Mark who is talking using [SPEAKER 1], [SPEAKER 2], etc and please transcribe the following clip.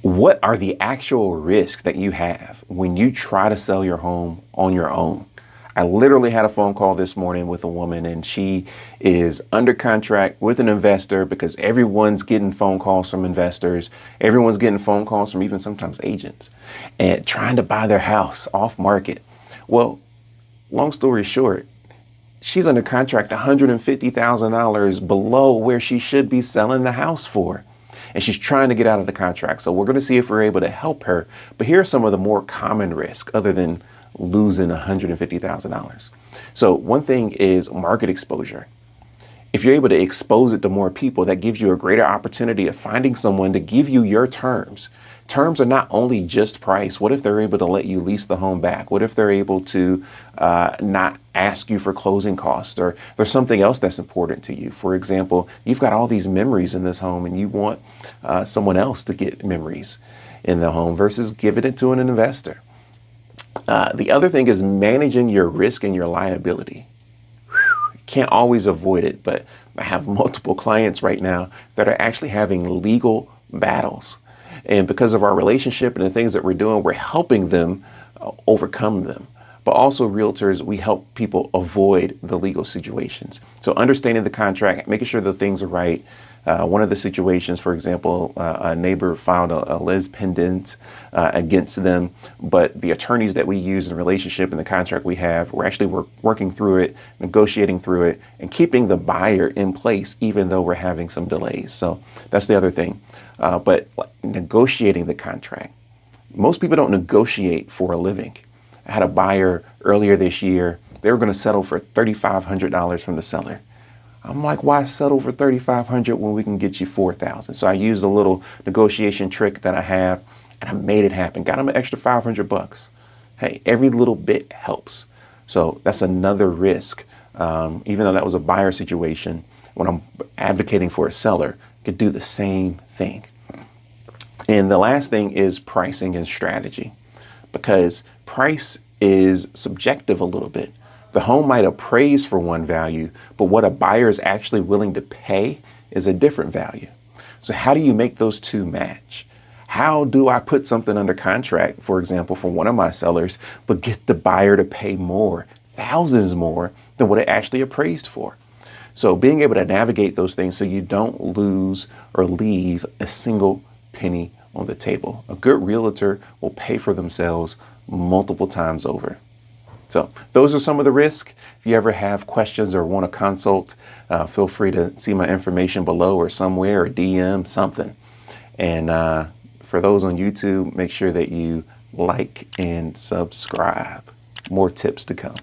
[SPEAKER 1] What are the actual risks that you have when you try to sell your home on your own? I literally had a phone call this morning with a woman, and she is under contract with an investor because everyone's getting phone calls from investors. Everyone's getting phone calls from even sometimes agents and trying to buy their house off market. Well, long story short, she's under contract $150,000 below where she should be selling the house for. And she's trying to get out of the contract. So we're going to see if we're able to help her. But here are some of the more common risks other than losing $150,000. So one thing is market exposure. If you're able to expose it to more people, that gives you a greater opportunity of finding someone to give you your terms. Terms are not only just price. What if they're able to let you lease the home back? What if they're able to not ask you for closing costs, or there's something else that's important to you? For example, you've got all these memories in this home and you want someone else to get memories in the home versus giving it to an investor. The other thing is managing your risk and your liability. Can't always avoid it, but I have multiple clients right now that are actually having legal battles. And because of our relationship and the things that we're doing, we're helping them overcome them. But also realtors, we help people avoid the legal situations. So understanding the contract, making sure the things are right. One of the situations, for example, a neighbor filed a lis pendant against them, but the attorneys that we use in the relationship and the contract we have, we're actually working through it, negotiating through it, and keeping the buyer in place, even though we're having some delays. So that's the other thing. But negotiating the contract. Most people don't negotiate for a living. I had a buyer earlier this year. They were going to settle for $3,500 from the seller. I'm like, why settle for $3,500 when we can get you $4,000? So I used a little negotiation trick that I have, and I made it happen. Got him an extra $500. Hey, every little bit helps. So that's another risk. Even though that was a buyer situation, when I'm advocating for a seller, I could do the same thing. And the last thing is pricing and strategy, because price is subjective a little bit. The home might appraise for one value, but what a buyer is actually willing to pay is a different value. So how do you make those two match? How do I put something under contract, for example, for one of my sellers, but get the buyer to pay more, thousands more than what it actually appraised for? So being able to navigate those things so you don't lose or leave a single penny on the table. A good realtor will pay for themselves multiple times over. So those are some of the risks. If you ever have questions or want to consult, feel free to see my information below or somewhere, or DM something. And for those on YouTube, make sure that you like and subscribe. More tips to come.